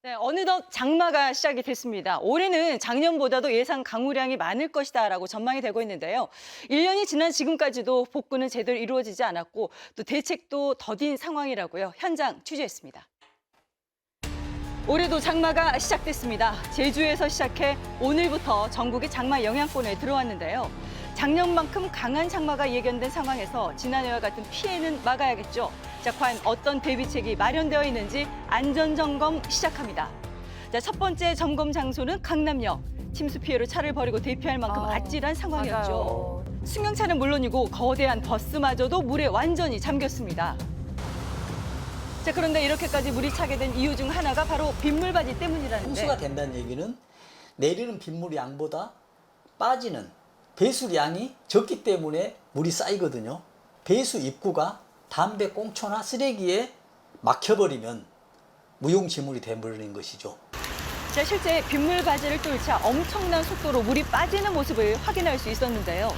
네, 어느덧 장마가 시작이 됐습니다. 올해는 작년보다도 예상 강우량이 많을 것이다라고 전망이 되고 있는데요. 1년이 지난 지금까지도 복구는 제대로 이루어지지 않았고 또 대책도 더딘 상황이라고요. 현장 취재했습니다. 올해도 장마가 시작됐습니다. 제주에서 시작해 오늘부터 전국이 장마 영향권에 들어왔는데요. 작년만큼 강한 장마가 예견된 상황에서 지난해와 같은 피해는 막아야겠죠. 자, 과연 어떤 대비책이 마련되어 있는지 안전점검 시작합니다. 자, 첫 번째 점검 장소는 강남역. 침수 피해로 차를 버리고 대피할 만큼 아찔한 상황이었죠. 맞아요. 승용차는 물론이고 거대한 버스마저도 물에 완전히 잠겼습니다. 자, 그런데 이렇게까지 물이 차게 된 이유 중 하나가 바로 빗물바지 때문이라는데. 홍수가 된다는 얘기는 내리는 빗물 양보다 빠지는 배수량이 적기 때문에 물이 쌓이거든요. 배수 입구가 담배 꽁초나 쓰레기에 막혀버리면 무용지물이 돼버리는 것이죠. 자, 실제 빗물바지를 뚫자 엄청난 속도로 물이 빠지는 모습을 확인할 수 있었는데요.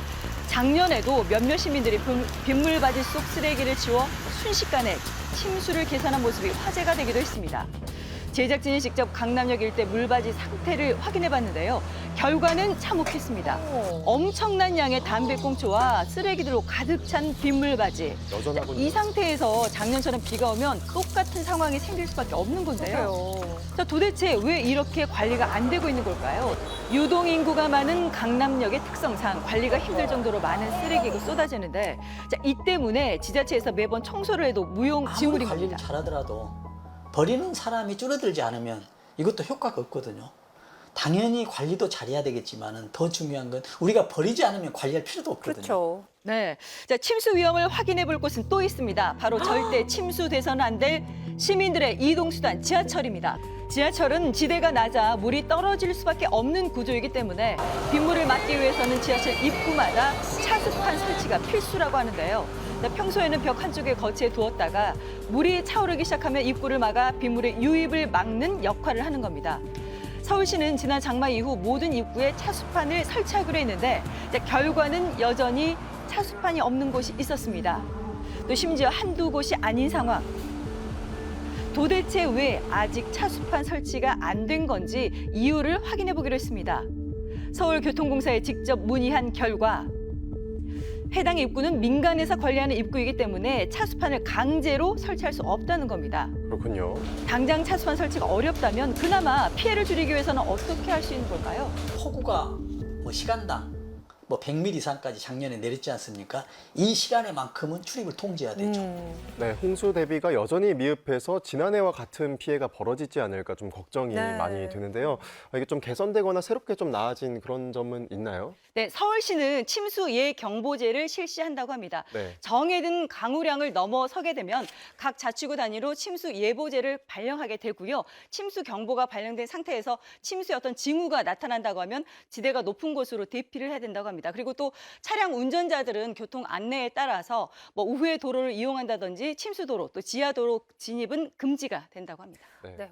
작년에도 몇몇 시민들이 빗물바지 속 쓰레기를 치워 순식간에 침수를 개선한 모습이 화제가 되기도 했습니다. 제작진이 직접 강남역 일대 물바지 상태를 확인해봤는데요. 결과는 참혹했습니다. 엄청난 양의 담배꽁초와 쓰레기들로 가득 찬 빗물바지. 여전하군요. 이 상태에서 작년처럼 비가 오면 똑같은 상황이 생길 수밖에 없는 건데요. 자, 도대체 왜 이렇게 관리가 안 되고 있는 걸까요? 유동인구가 많은 강남역의 특성상 관리가 힘들 정도로 많은 쓰레기가 쏟아지는데, 자, 이 때문에 지자체에서 매번 청소를 해도 아무리 무용지물인 관리를 겁니다. 잘하더라도 버리는 사람이 줄어들지 않으면 이것도 효과가 없거든요. 당연히 관리도 잘해야 되겠지만 더 중요한 건 우리가 버리지 않으면 관리할 필요도 없거든요. 그렇죠. 네, 자, 침수 위험을 확인해 볼 곳은 또 있습니다. 바로 절대 침수돼서는 안 될 시민들의 이동수단 지하철입니다. 지하철은 지대가 낮아 물이 떨어질 수밖에 없는 구조이기 때문에 빗물을 막기 위해서는 지하철 입구마다 차수판 설치가 필수라고 하는데요. 자, 평소에는 벽 한쪽에 거치해 두었다가 물이 차오르기 시작하면 입구를 막아 빗물의 유입을 막는 역할을 하는 겁니다. 서울시는 지난 장마 이후 모든 입구에 차수판을 설치하기로 했는데, 자, 결과는 여전히 차수판이 없는 곳이 있었습니다. 또 심지어 한두 곳이 아닌 상황. 도대체 왜 아직 차수판 설치가 안 된 건지 이유를 확인해 보기로 했습니다. 서울교통공사에 직접 문의한 결과 해당 입구는 민간에서 관리하는 입구이기 때문에 차수판을 강제로 설치할 수 없다는 겁니다. 그렇군요. 당장 차수판 설치가 어렵다면 그나마 피해를 줄이기 위해서는 어떻게 할 수 있는 걸까요? 폭우가 시간당 100mm 이상까지 작년에 내렸지 않습니까? 이 시간에만큼은 출입을 통제해야 되죠. 네, 홍수 대비가 여전히 미흡해서 지난해와 같은 피해가 벌어지지 않을까 좀 걱정이 많이 되는데요. 이게 좀 개선되거나 새롭게 좀 나아진 그런 점은 있나요? 네, 서울시는 침수 예경보제를 실시한다고 합니다. 네. 정해진 강우량을 넘어서게 되면 각 자치구 단위로 침수 예보제를 발령하게 되고요. 침수 경보가 발령된 상태에서 침수의 어떤 징후가 나타난다고 하면 지대가 높은 곳으로 대피를 해야 된다고 합니다. 그리고 또 차량 운전자들은 교통 안내에 따라서 우회 도로를 이용한다든지 침수도로 또 지하도로 진입은 금지가 된다고 합니다. 네. 네.